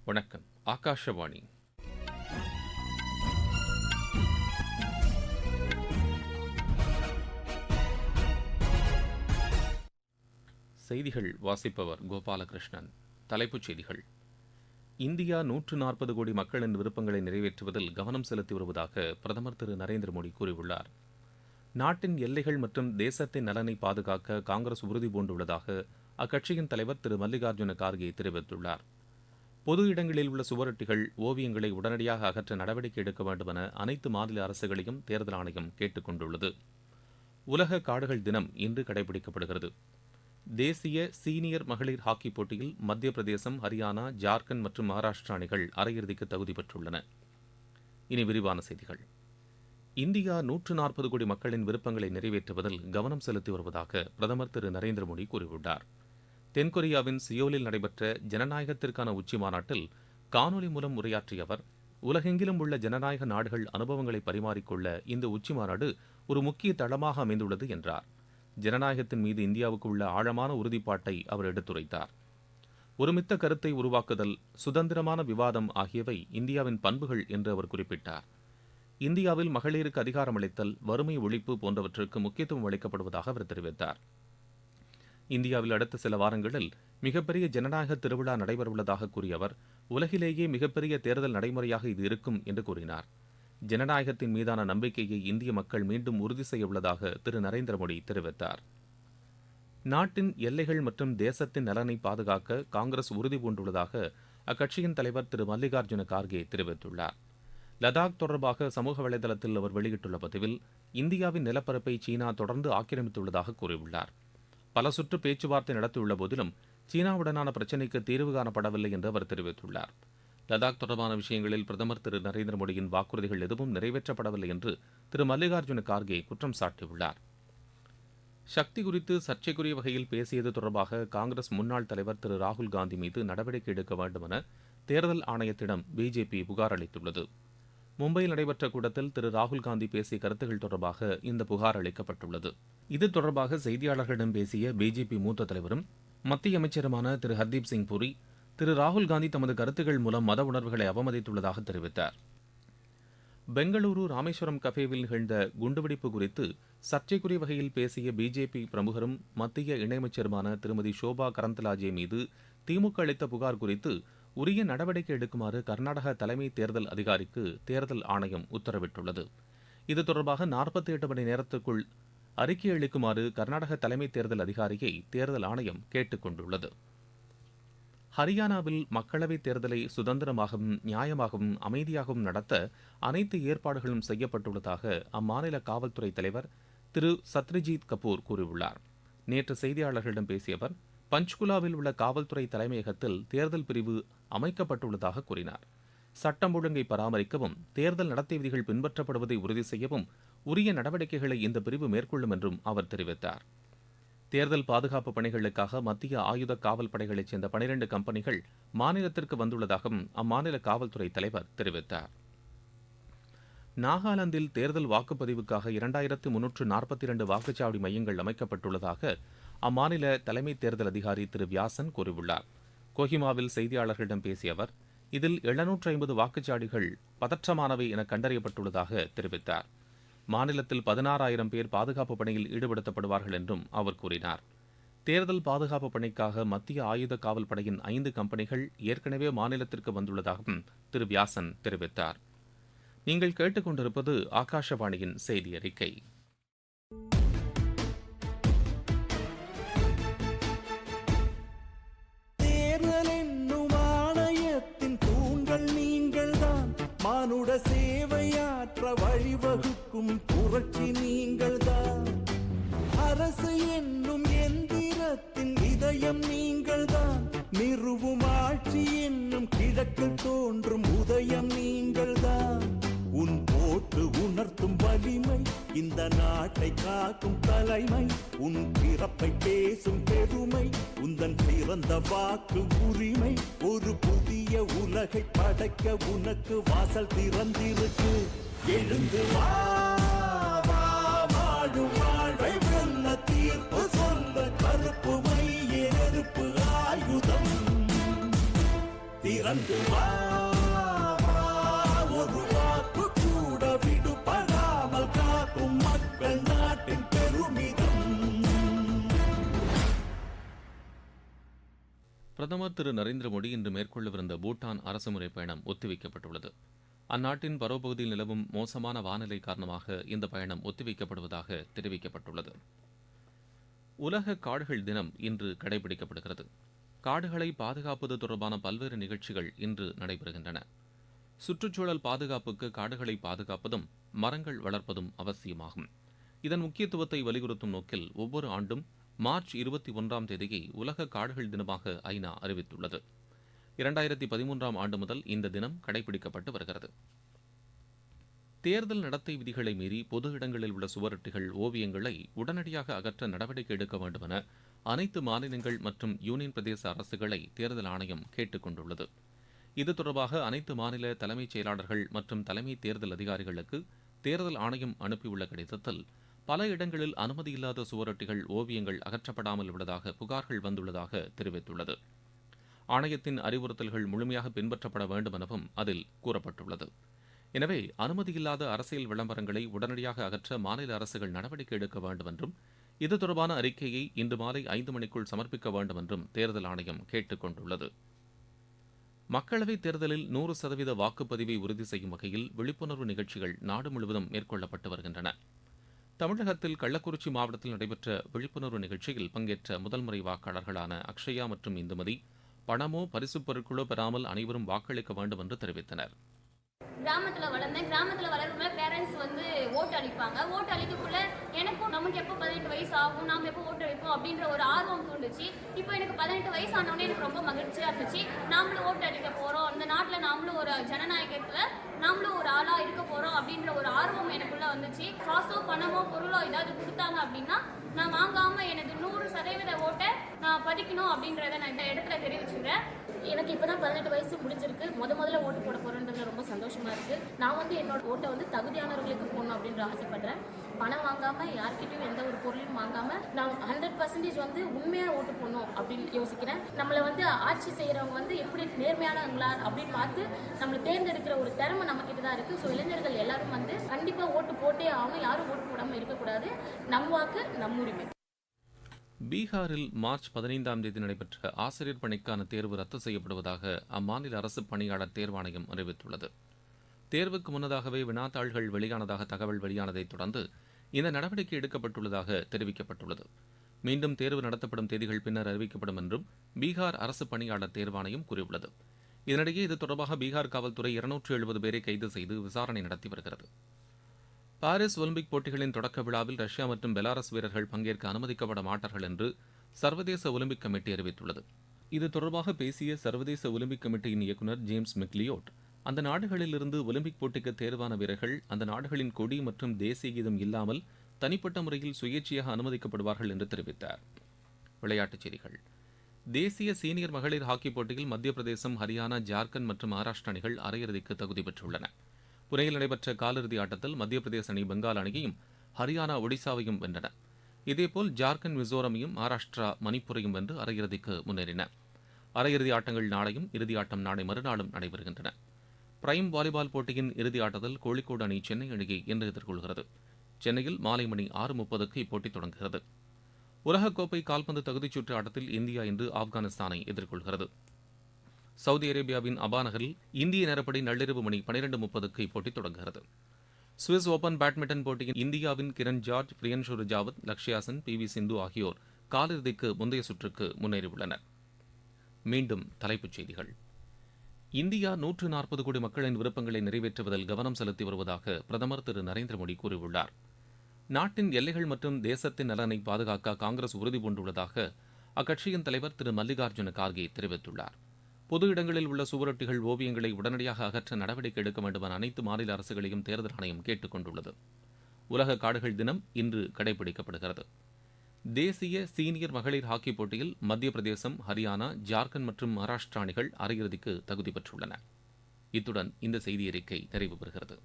வணக்கம். ஆகாஷவாணி. செய்திகள் வாசிப்பவர் கோபாலகிருஷ்ணன். தலைப்புச் செய்திகள். இந்தியா 140 கோடி மக்களின் விருப்பங்களை நிறைவேற்றுவதில் கவனம் செலுத்தி வருவதாக பிரதமர் திரு நரேந்திர மோடி கூறியுள்ளார். நாட்டின் எல்லைகள் மற்றும் தேசத்தின் நலனை பாதுகாக்க காங்கிரஸ் உறுதி பூண்டுள்ளதாக அக்கட்சியின் தலைவர் திரு மல்லிகார்ஜுன கார்கே தெரிவித்துள்ளார். பொது இடங்களில் உள்ள சுவரொட்டிகள், ஓவியங்களை உடனடியாக அகற்ற நடவடிக்கை எடுக்க வேண்டும் என அனைத்து மாநில அரசுகளையும் தேர்தல் ஆணையம் கேட்டுக் கொண்டுள்ளது. உலக காடுகள் தினம் இன்று கடைபிடிக்கப்படுகிறது. தேசிய சீனியர் மகளிர் ஹாக்கி போட்டியில் மத்திய பிரதேசம், ஹரியானா, ஜார்க்கண்ட் மற்றும் மகாராஷ்டிரா அணிகள் அரையிறுதிக்கு தகுதி பெற்றுள்ளன. இனி விரிவான செய்திகள். இந்தியா 140 கோடி மக்களின் விருப்பங்களை நிறைவேற்றுவதில் கவனம் செலுத்தி வருவதாக பிரதமர் திரு நரேந்திர மோடி கூறியுள்ளார். தென்கொரியாவின் சியோலில் நடைபெற்ற ஜனநாயகத்திற்கான உச்சி மாநாட்டில் காணொலி மூலம் உரையாற்றிய அவர், உலகெங்கிலும் உள்ள ஜனநாயக நாடுகள் அனுபவங்களை பரிமாறிக்கொள்ள இந்த உச்சி மாநாடு ஒரு முக்கிய தளமாக அமைந்துள்ளது என்றார். ஜனநாயகத்தின் மீது இந்தியாவுக்கு உள்ள ஆழமான உறுதிப்பாட்டை அவர் எடுத்துரைத்தார். ஒருமித்த கருத்தை உருவாக்குதல், சுதந்திரமான விவாதம் ஆகியவை இந்தியாவின் பண்புகள் என்று அவர் குறிப்பிட்டார். இந்தியாவில் மகளிருக்கு அதிகாரமளித்தல், வறுமை ஒழிப்பு போன்றவற்றுக்கு முக்கியத்துவம் அளிக்கப்படுவதாக அவர் தெரிவித்தார். இந்தியாவில் அடுத்த சில வாரங்களில் மிகப்பெரிய ஜனநாயக திருவிழா நடைபெறவுள்ளதாக கூறிய அவர், உலகிலேயே மிகப்பெரிய தேர்தல் நடைமுறையாக இது இருக்கும் என்று கூறினார். ஜனநாயகத்தின் மீதான நம்பிக்கையை இந்திய மக்கள் மீண்டும் உறுதி செய்ய உள்ளதாக திரு நரேந்திர மோடி தெரிவித்தார். நாட்டின் எல்லைகள் மற்றும் தேசத்தின் நலனை பாதுகாக்க காங்கிரஸ் உறுதி பூண்டுள்ளதாக அக்கட்சியின் தலைவர் திரு மல்லிகார்ஜுன கார்கே தெரிவித்துள்ளார். லடாக் தொடர்பாக சமூக வலைதளத்தில் அவர் வெளியிட்டுள்ள பதிவில், இந்தியாவின் நிலப்பரப்பை சீனா தொடர்ந்து ஆக்கிரமித்துள்ளதாக கூறியுள்ளார். பல சுற்று பேச்சுவார்த்தை நடத்தியுள்ள போதிலும் சீனாவுடனான பிரச்சினைக்கு தீர்வு காணப்படவில்லை என்று அவர் தெரிவித்துள்ளார். லடாக் தொடர்பான விஷயங்களில் பிரதமர் திரு நரேந்திர மோடியின் வாக்குறுதிகள் எதுவும் நிறைவேற்றப்படவில்லை என்று திரு மல்லிகார்ஜுன கார்கே குற்றம் சாட்டியுள்ளார். சக்தி குறித்து சர்ச்சைக்குரிய வகையில் பேசியது தொடர்பாக காங்கிரஸ் முன்னாள் தலைவர் திரு ராகுல் காந்தி மீது நடவடிக்கை எடுக்க வேண்டும் என தேர்தல் ஆணையத்திடம் பிஜேபி புகார் அளித்துள்ளது. மும்பையில் நடைபெற்ற கூட்டத்தில் திரு ராகுல் காந்தி பேசிய கருத்துக்கள் தொடர்பாக இந்த புகார் அளிக்கப்பட்டுள்ளது. இது தொடர்பாக செய்தியாளர்களிடம் பேசிய பிஜேபி மூத்த தலைவரும் மத்திய அமைச்சருமான திரு ஹர்தீப் சிங் புரி, திரு ராகுல் காந்தி தமது கருத்துக்கள் மூலம் மத உணர்வுகளை அவமதித்துள்ளதாக தெரிவித்தார். பெங்களூரு ராமேஸ்வரம் கஃபேவில் நிகழ்ந்த குண்டுவெடிப்பு குறித்து சர்ச்சைக்குரிய வகையில் பேசிய பிஜேபி பிரமுகரும் மத்திய இணையமைச்சருமான திருமதி ஷோபா கரந்தலாஜே மீது திமுக அளித்த புகார் குறித்து உரிய நடவடிக்கை எடுக்குமாறு கர்நாடக தலைமை தேர்தல் அதிகாரிக்கு தேர்தல் ஆணையம் உத்தரவிட்டுள்ளது. இது தொடர்பாக 48 மணி நேரத்திற்குள் அறிக்கை அளிக்குமாறு கர்நாடக தலைமை தேர்தல் அதிகாரியை தேர்தல் ஆணையம் கேட்டுக் கொண்டுள்ளது. ஹரியானாவில் மக்களவைத் தேர்தலை சுதந்திரமாகவும் நியாயமாகவும் அமைதியாகவும் நடத்த அனைத்து ஏற்பாடுகளும் செய்யப்பட்டுள்ளதாக அம்மாநில காவல்துறை தலைவர் திரு சத்ரஜித் கபூர் கூறியுள்ளார். நேற்று செய்தியாளர்களிடம் பேசிய அவர், பஞ்ச்குலாவில் உள்ள காவல்துறை தலைமையகத்தில் தேர்தல் பிரிவு அமைக்கப்பட்டுள்ளதாக கூறினார். சட்டம் ஒழுங்கை பராமரிக்கவும், தேர்தல் நடத்தை விதிகள் பின்பற்றப்படுவதை உறுதி செய்யவும் உரிய நடவடிக்கைகளை இந்த பிரிவு மேற்கொள்ளும் என்றும் அவர் தெரிவித்தார். தேர்தல் பாதுகாப்பு பணிகளுக்காக மத்திய ஆயுத காவல் படைகளைச் சேர்ந்த 12 கம்பெனிகள் மாநிலத்திற்கு வந்துள்ளதாகவும் அம்மாநில காவல்துறை தலைவர் தெரிவித்தார். நாகாலாந்தில் தேர்தல் வாக்குப்பதிவுக்காக 2342 வாக்குச்சாவடி மையங்கள் அமைக்கப்பட்டுள்ளதாக அம்மாநில தலைமை தேர்தல் அதிகாரி திரு வியாசன் கூறியுள்ளார். கோஹிமாவில் செய்தியாளர்களிடம் பேசிய அவர், இதில் 750 வாக்குச்சாவடிகள் பதற்றமானவை என கண்டறியப்பட்டுள்ளதாக தெரிவித்தார். மாநிலத்தில் 16,000 பேர் பாதுகாப்பு பணியில் ஈடுபடுத்தப்படுவார்கள் என்றும் அவர் கூறினார். தேர்தல் பாதுகாப்பு பணிக்காக மத்திய ஆயுத காவல் படையின் 5 கம்பெனிகள் ஏற்கனவே மாநிலத்திற்கு வந்துள்ளதாகவும் திரு வியாசன் தெரிவித்தார். நீங்கள் கேட்டுக்கொண்டிருப்பது ஆகாஷவாணியின் செய்தி அறிக்கை. சேவையாற்ற வழிவகுக்கும் புரட்சி நீங்கள்தான். அரசு என்னும் எந்திரத்தின் இதயம் நீங்கள்தான். நிறுவும் ஆட்சி என்னும் கிழக்கில் தோன்றும் உதயம் நீங்கள்தான். உன் போட்டு உணர்த்தும் வலிமை, இந்த நாட்டை காக்கும் தலைமை, உன் பிறப்பை பேசும் பெருமை, உந்தன் பிறந்த வாக்கு உரிமை. ஒரு புதிய உலகை படைக்க உனக்கு வாசல் திறந்திருக்கு. எழுந்து வா, வா, வாழும் வாழ்வை வெல்ல தீர்ப்பு சொல்ல கருப்பு மைய நெருப்பு ஆயுதம். திறந்து வா, வா, ஒரு வாக்கு கூட விடுபடாமல் காக்கும் மக்கள் நாட்டின் பெருமிதம். பிரதமர் திரு நரேந்திர மோடி இன்று மேற்கொள்ளவிருந்த பூட்டான் அரசுமுறை பயணம் ஒத்திவைக்கப்பட்டுள்ளது. அந்நாட்டின் பருவப்பகுதியில் நிலவும் மோசமான வானிலை காரணமாக இந்த பயணம் ஒத்திவைக்கப்படுவதாக தெரிவிக்கப்பட்டுள்ளது. உலக காடுகள் தினம் இன்று கடைபிடிக்கப்படுகிறது. காடுகளை பாதுகாப்பது தொடர்பான பல்வேறு நிகழ்ச்சிகள் இன்று நடைபெறுகின்றன. சுற்றுச்சூழல் பாதுகாப்புக்கு காடுகளை பாதுகாப்பதும் மரங்கள் வளர்ப்பதும் அவசியமாகும். இதன் முக்கியத்துவத்தை வலியுறுத்தும் நோக்கில் ஒவ்வொரு ஆண்டும் மார்ச் 21ஆம் தேதியை உலக காடுகள் தினமாக ஐநா அறிவித்துள்ளது. 2013ஆம் ஆண்டு முதல் இந்த தினம் கடைபிடிக்கப்பட்டு வருகிறது. தேர்தல் நடத்தை விதிகளை மீறி பொது இடங்களில் உள்ள சுவரொட்டிகள், ஓவியங்களை உடனடியாக அகற்ற நடவடிக்கை எடுக்க வேண்டும் என அனைத்து மாநிலங்கள் மற்றும் யூனியன் பிரதேச அரசுகளை தேர்தல் ஆணையம் கேட்டுக் கொண்டுள்ளது. இது தொடர்பாக அனைத்து மாநில தலைமைச் செயலாளர்கள் மற்றும் தலைமை தேர்தல் அதிகாரிகளுக்கு தேர்தல் ஆணையம் அனுப்பியுள்ள கடிதத்தில் பல இடங்களில் அனுமதியில்லாத சுவரொட்டிகள், ஓவியங்கள் அகற்றப்படாமல் உள்ளதாக புகார்கள் வந்துள்ளதாக தெரிவித்துள்ளது. ஆணையத்தின் அறிவுறுத்தல்கள் முழுமையாக பின்பற்றப்பட வேண்டும் எனவும் அதில் கூறப்பட்டுள்ளது. எனவே அனுமதியில்லாத அரசியல் விளம்பரங்களை உடனடியாக அகற்ற மாநில அரசுகள் நடவடிக்கை எடுக்க வேண்டும் என்றும் இது தொடர்பான அறிக்கையை இன்று மாலை 5 மணிக்குள் சமர்ப்பிக்க வேண்டும் என்றும் தேர்தல் ஆணையம் கேட்டுக் கொண்டுள்ளது. மக்களவைத் தேர்தலில் 100% வாக்குப்பதிவை உறுதி செய்யும் வகையில் விழிப்புணர்வு நிகழ்ச்சிகள் நாடு முழுவதும் மேற்கொள்ளப்பட்டு வருகின்றன. தமிழகத்தில் கள்ளக்குறிச்சி மாவட்டத்தில் நடைபெற்ற விழிப்புணர்வு நிகழ்ச்சியில் பங்கேற்ற முதல் முறை வாக்காளர்களான அக்ஷயா மற்றும் இந்துமதி பணமோ பரிசுப் பொருட்களோ பெறாமல் அனைவரும் வாக்களிக்க வேண்டும் என்று தெரிவித்தனர். கிராமத்துல வளர்ந்தேன். கிராமத்துல வளரும்போது பேரண்ட்ஸ் ஓட்டு அளிப்பாங்க. ஓட்டு அளிக்கக்குள்ள எனக்கும் நமக்கு எப்போ 18 வயசு ஆகும், நாம எப்போ ஓட்டு அளிப்போம் அப்படின்ற ஒரு ஆர்வம் தூண்டுச்சு. இப்போ எனக்கு 18 வயசு ஆனோடனே எனக்கு ரொம்ப மகிழ்ச்சியா இருந்துச்சு. நாமளும் ஓட்டு அளிக்க போறோம், இந்த நாட்டுல நாமளும் ஒரு ஜனநாயகத்துல நாமளும் ஒரு ஆளா இருக்க போறோம் அப்படின்ற ஒரு ஆர்வம் எனக்குள்ள வந்துச்சு. காசோ பணமோ பொருளோ ஏதாவது கொடுத்தாங்க அப்படின்னா நான் வாங்காம எனக்கு 100% ஓட்டை நான் பதிக்கணும் அப்படின்றத நான் இந்த இடத்துல தெரிவிச்சுக்கிறேன். எனக்கு இப்பதான் 18 வயசு முடிஞ்சிருக்கு. முதல்ல ஓட்டு போட போறேன்றது ரொம்ப சந்தோஷமா இருக்கு. நான் என்னோட ஓட்டை தகுதியானவர்களுக்கு போடணும் அப்படின்ற ஆசைப்படுறேன். பணம் வாங்காம, யார்கிட்டயும் எந்த ஒரு பொருளையும் வாங்காம நான் 100% உண்மையா ஓட்டு போடணும் அப்படின்னு யோசிக்கிறேன். நம்மளை ஆட்சி செய்யறவங்க எப்படி நேர்மையானவங்களா அப்படின்னு பார்த்து நம்மளை தேர்ந்தெடுக்கிற ஒரு திறமை நம்ம கிட்ட தான் இருக்கு. ஸோ இளைஞர்கள் எல்லாரும் கண்டிப்பா ஓட்டு போட்டே ஆகணும். யாரும் ஓட்டு போடாம இருக்கக்கூடாது. நம் வாக்கு நம் உரிமை. பீகாரில் மார்ச் 15ஆம் தேதி நடைபெற்ற ஆசிரியர் பணிக்கான தேர்வு ரத்து செய்யப்படுவதாக அம்மாநில அரசு பணியாளர் தேர்வாணையம் அறிவித்துள்ளது. தேர்வுக்கு முன்னதாகவே வினாத்தாள்கள் வெளியானதாக தகவல் வெளியானதைத் தொடர்ந்து இந்த நடவடிக்கை எடுக்கப்பட்டுள்ளதாக தெரிவிக்கப்பட்டுள்ளது. மீண்டும் தேர்வு நடத்தப்படும் தேதிகள் பின்னர் அறிவிக்கப்படும் என்றும் பீகார் அரசு பணியாளர் தேர்வாணையம் கூறியுள்ளது. இதனிடையே இது தொடர்பாக பீகார் காவல்துறை 270 பேரை கைது செய்து விசாரணை நடத்தி வருகிறது. பாரிஸ் ஒலிம்பிக் போட்டிகளின் தொடக்க விழாவில் ரஷ்யா மற்றும் பெலாரஸ் வீரர்கள் பங்கேற்க அனுமதிக்கப்பட மாட்டார்கள் என்று சர்வதேச ஒலிம்பிக் கமிட்டி அறிவித்துள்ளது. இது தொடர்பாக பேசிய சர்வதேச ஒலிம்பிக் கமிட்டியின் இயக்குநர் ஜேம்ஸ் மெக்லியோட், அந்த நாடுகளிலிருந்து ஒலிம்பிக் போட்டிக்கு தேர்வான வீரர்கள் அந்த நாடுகளின் கொடி மற்றும் தேசிய கீதம் இல்லாமல் தனிப்பட்ட முறையில் சுயேட்சையாக அனுமதிக்கப்படுவார்கள் என்று தெரிவித்தார். விளையாட்டுச் செய்திகள். தேசிய சீனியர் மகளிர் ஹாக்கி போட்டியில் மத்திய பிரதேசம், ஹரியானா, ஜார்க்கண்ட் மற்றும் மகாராஷ்டிரா அணிகள் அரையிறுதிக்கு தகுதி பெற்றுள்ளன. புனேயில் நடைபெற்ற காலிறுதி ஆட்டத்தில் மத்திய பிரதேச அணி பெங்கால் அணியையும், ஹரியானா ஒடிசாவையும் வென்றன. இதேபோல் ஜார்க்கண்ட் மிசோரமையும், மகாராஷ்டிரா மணிப்பூரையும் வென்று அரையிறுதிக்கு முன்னேறின. அரையிறுதி ஆட்டங்கள் நாளையும், இறுதி ஆட்டம் நாளை மறுநாளும் நடைபெறுகின்றன. பிரைம் வாலிபால் போட்டியின் இறுதி ஆட்டத்தில் கோழிக்கோடு அணி சென்னை அணியை இன்று எதிர்கொள்கிறது. சென்னையில் மாலை மணி 6:30க்கு இப்போட்டி தொடங்குகிறது. உலகக்கோப்பை கால்பந்து தகுதிச்சுற்று ஆட்டத்தில் இந்தியா இன்று ஆப்கானிஸ்தானை எதிர்கொள்கிறது. சவுதி அரேபியாவின் அபா நகரில் இந்திய நேரப்படி நள்ளிரவு மணி 12:30க்கு இப்போட்டி தொடங்குகிறது. சுவிஸ் ஓபன் பேட்மிண்டன் போட்டியில் இந்தியாவின் கிரண் ஜார்ஜ், பிரியன்ஷு ரஜாவத், லக்ஷ்யா சென், PV சிந்து ஆகியோர் காலிறுதிக்கு முந்தைய சுற்றுக்கு முன்னேறியுள்ளனர். மீண்டும் தலைப்புச் செய்திகள். இந்தியா 140 கோடி மக்களின் விருப்பங்களை நிறைவேற்றுவதில் கவனம் செலுத்தி வருவதாக பிரதமர் திரு நரேந்திர மோடி கூறியுள்ளார். நாட்டின் எல்லைகள் மற்றும் தேசத்தின் நலனை பாதுகாக்க காங்கிரஸ் உறுதிபூண்டுள்ளதாக அக்கட்சியின் தலைவர் திரு மல்லிகார்ஜுன கார்கே தெரிவித்துள்ளார். பொது இடங்களில் உள்ள சுவரொட்டிகள், ஓவியங்களை உடனடியாக அகற்ற நடவடிக்கை எடுக்க வேண்டும் என அனைத்து மாநில அரசுகளையும் தேர்தல் ஆணையம் கேட்டுக் கொண்டுள்ளது. உலக காடுகள் தினம் இன்று கடைபிடிக்கப்படுகிறது. தேசிய சீனியர் மகளிர் ஹாக்கி போட்டியில் மத்திய பிரதேசம், ஹரியானா, ஜார்க்கண்ட் மற்றும் மகாராஷ்டிரா அணிகள் அரையிறுதிக்கு தகுதி பெற்றுள்ளன. இத்துடன் இந்த செய்தியறிக்கை நிறைவு பெறுகிறது.